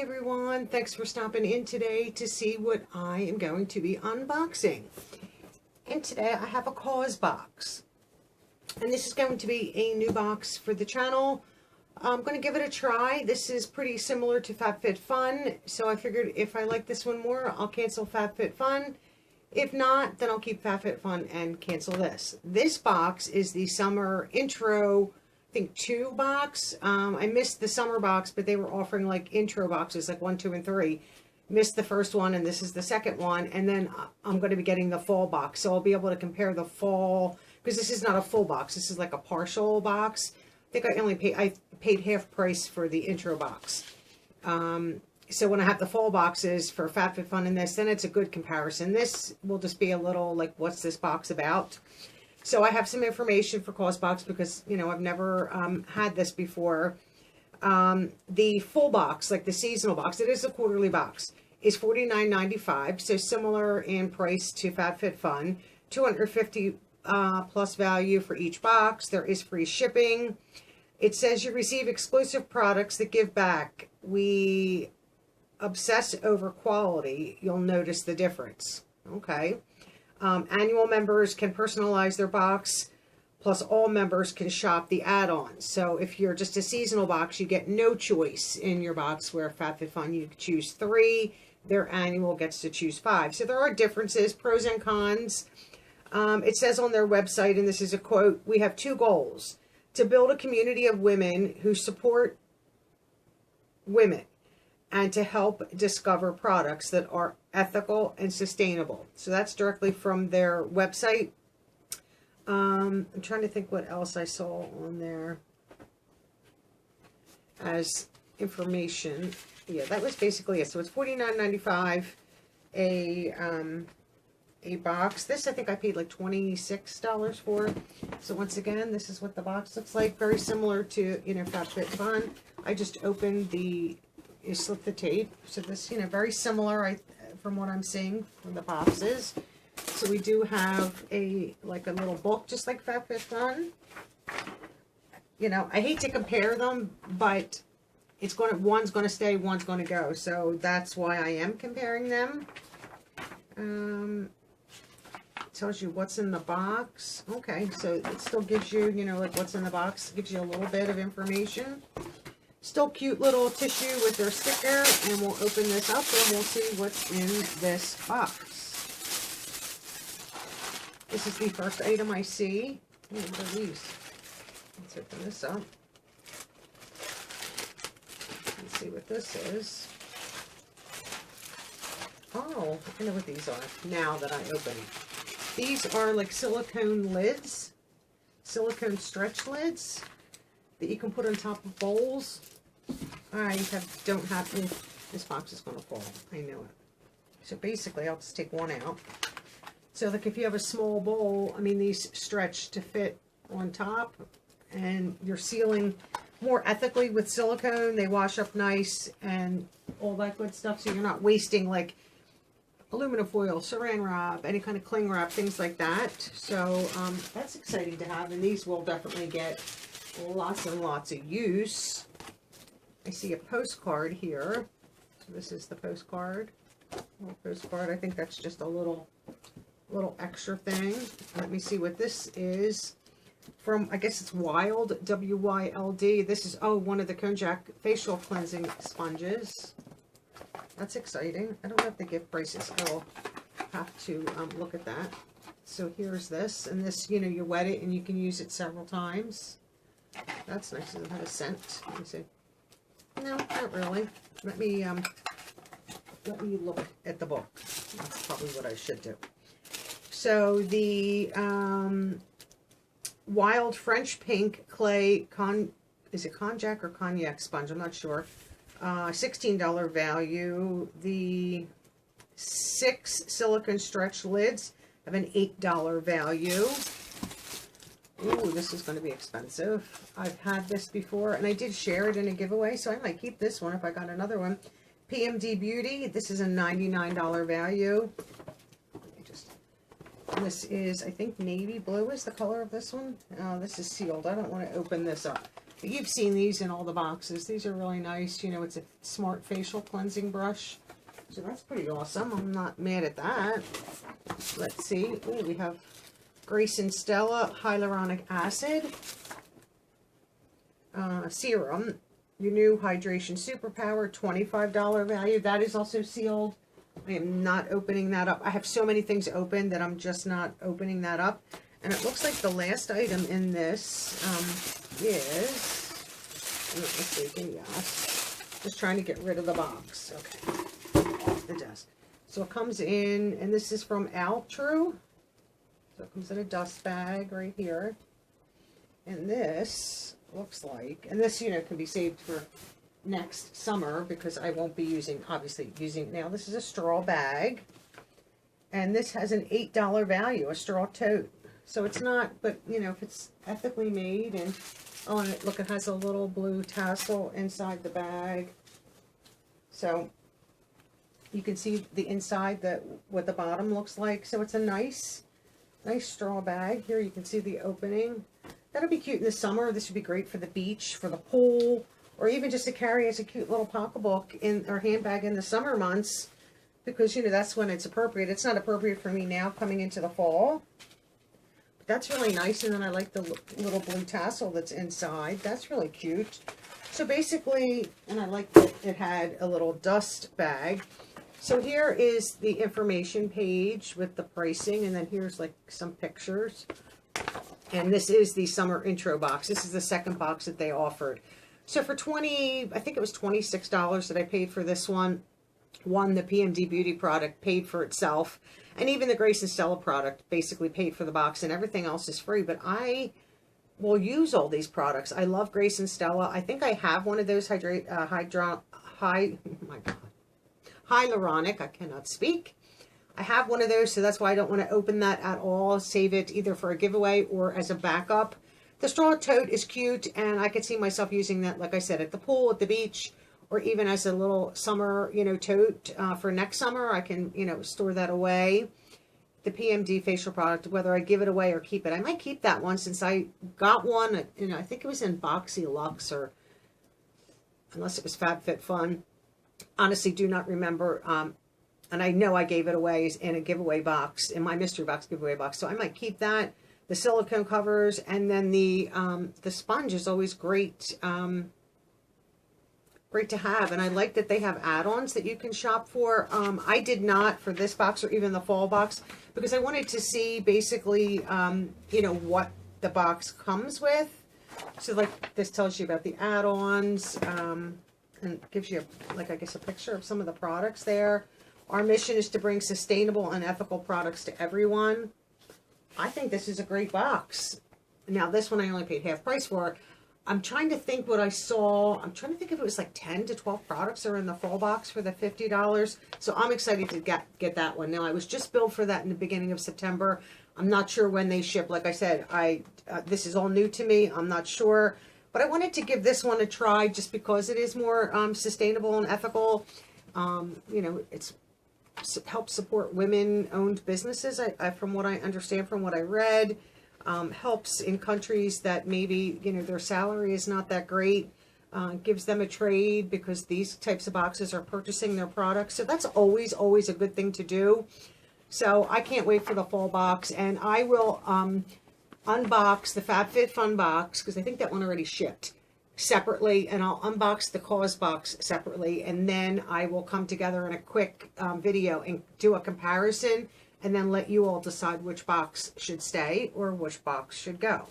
everyone, thanks for stopping in today to see what I am going to be unboxing. And today I have a CauseBox. And this is going to be a new box for the channel. I'm going to give it a try. This is pretty similar to FabFitFun, so I figured if I like this one more, I'll cancel FabFitFun. If not, then I'll keep FabFitFun and cancel this. This box is the summer intro, I think 2 box. I missed the summer box, but they were offering like intro boxes, like 1, 2, and 3. Missed the first one, and this is the second one. And then I'm going to be getting the fall box, so I'll be able to compare the fall, because this is not a full box. This is like a partial box. I think I paid half price for the intro box. So when I have the fall boxes for FabFitFun and this, then it's a good comparison. This will just be a little like, what's this box about? So I have some information for CauseBox because, you know, I've never had this before. The full box, like the seasonal box, it is a quarterly box, is $49.95. So similar in price to FabFitFun. $250 plus value for each box. There is free shipping. It says you receive exclusive products that give back. We obsess over quality. You'll notice the difference. Okay. Annual members can personalize their box, plus all members can shop the add-ons. So if you're just a seasonal box, you get no choice in your box, where FabFitFun you choose 3, their annual gets to choose 5. So there are differences, pros and cons. It says on their website, and this is a quote, "We have 2 goals: to build a community of women who support women, and to help discover products that are ethical and sustainable." So that's directly from their website. I'm trying to think what else I saw on there as information. Yeah, that was basically it. So it's $49.95 a box. This I think I paid like $26 for. So once again, this is what the box looks like. Very similar to, you know, FabFitFun. I just opened you slip the tape. So this, you know, very similar from what I'm seeing from the boxes. So we do have like a little book, just like FabFitFun. You know, I hate to compare them, but one's going to stay, one's going to go. So that's why I am comparing them. Tells you what's in the box. Okay, so it still gives you, you know, like what's in the box. Gives you a little bit of information. Still cute little tissue with their sticker, and we'll open this up and we'll see what's in this box. This is the first item I see. Oh, what are these? Let's open this up. Let's see what this is. Oh, I know what these are now that I open it. These are like silicone lids, silicone stretch lids that you can put on top of bowls. Don't have to, this box is going to fall, I know it. So basically I'll just take one out. So like if you have a small bowl, I mean, these stretch to fit on top, and you're sealing more ethically with silicone. They wash up nice and all that good stuff, so you're not wasting like aluminum foil, saran wrap, any kind of cling wrap, things like that. So that's exciting to have, and these will definitely get lots and lots of use. I see a postcard here. So this is the postcard. Little postcard. I think that's just a little extra thing. Let me see what this is. From, I guess it's Wild, W-Y-L-D. This is, oh, one of the Konjac facial cleansing sponges. That's exciting. I don't know if they give prices. I will have to look at that. So here's this. And this, you know, you wet it and you can use it several times. That's nice. Does it have a scent? Let me see. No, not really. Let me look at the book. That's probably what I should do. So the Wild French Pink Clay is it Konjac or Cognac sponge? I'm not sure. $16 value. The 6 silicone stretch lids have an $8 value. Ooh, this is going to be expensive. I've had this before, and I did share it in a giveaway, so I might keep this one if I got another one. PMD Beauty. This is a $99 value. This is, I think, navy blue is the color of this one. This is sealed. I don't want to open this up. But you've seen these in all the boxes. These are really nice. You know, it's a smart facial cleansing brush. So that's pretty awesome. I'm not mad at that. Let's see. Ooh, we have Grace&Stella hyaluronic acid serum. Your new hydration superpower, $25 value. That is also sealed. I am not opening that up. I have so many things open that I'm just not opening that up. And it looks like the last item in this is, I'm not mistaken, yes. Just trying to get rid of the box. Okay, off the desk. So it comes in, and this is from Altru. So it comes in a dust bag right here. And this looks like, and this, you know, can be saved for next summer because I won't be obviously using it now. This is a straw bag. And this has an $8 value, a straw tote. So it's not, but, you know, if it's ethically made and, oh, and look, it has a little blue tassel inside the bag. So you can see the inside, what the bottom looks like. So it's a nice straw bag. Here you can see the opening. That'll be cute in the summer. This would be great for the beach, for the pool, or even just to carry as a cute little pocketbook or handbag in the summer months, because, you know, that's when it's appropriate. It's not appropriate for me now coming into the fall. But that's really nice. And then I like the little blue tassel that's inside. That's really cute. So basically, and I like that it had a little dust bag. So here is the information page with the pricing, and then here's like some pictures. And this is the summer intro box. This is the second box that they offered. So for I think it was $26 that I paid for this one. The PMD Beauty product paid for itself. And even the Grace&Stella product basically paid for the box, and everything else is free. But I will use all these products. I love Grace&Stella. I think I have one of those hyaluronic. I cannot speak. I have one of those, so that's why I don't want to open that at all. Save it either for a giveaway or as a backup. The straw tote is cute, and I could see myself using that, like I said, at the pool, at the beach, or even as a little summer, you know, tote for next summer. I can, you know, store that away. The PMD facial product, whether I give it away or keep it. I might keep that one since I got one, you know, I think it was in UnboxItwithMaureenMcD, or unless it was FabFitFun. Honestly, do not remember. And I know I gave it away in a giveaway box, in my mystery box giveaway box. So I might keep that. The silicone covers, and then the sponge is always great. Great to have. And I like that they have add-ons that you can shop for. I did not for this box or even the fall box, because I wanted to see basically, you know, what the box comes with. So like this tells you about the add-ons, and gives you, like, I guess, a picture of some of the products there. Our mission is to bring sustainable and ethical products to everyone. I think this is a great box. Now, this one I only paid half price for. I'm trying to think what I saw. I'm trying to think if it was like 10 to 12 products are in the fall box for the $50. So I'm excited to get that one. Now, I was just billed for that in the beginning of September. I'm not sure when they ship. Like I said, this is all new to me. I'm not sure. But I wanted to give this one a try just because it is more sustainable and ethical. You know, it's helps support women-owned businesses, from what I understand, from what I read. Helps in countries that maybe, you know, their salary is not that great. Gives them a trade because these types of boxes are purchasing their products. So that's always a good thing to do. So I can't wait for the fall box. And I will unbox the FabFitFun box, because I think that one already shipped, separately, and I'll unbox the CauseBox separately, and then I will come together in a quick video and do a comparison, and then let you all decide which box should stay or which box should go.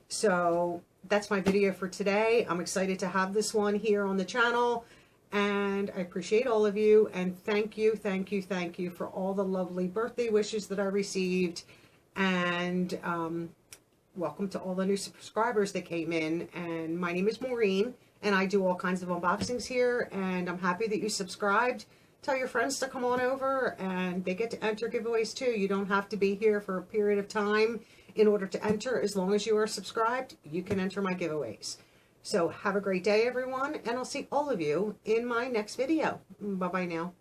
So that's my video for today. I'm excited to have this one here on the channel, and I appreciate all of you, and thank you for all the lovely birthday wishes that I received, and welcome to all the new subscribers that came in. And my name is Maureen, and I do all kinds of unboxings here, and I'm happy that you subscribed. Tell your friends to come on over, and they get to enter giveaways too. You don't have to be here for a period of time in order to enter. As long as you are subscribed, you can enter my giveaways. So have a great day, everyone, and I'll see all of you in my next video. Bye-bye now.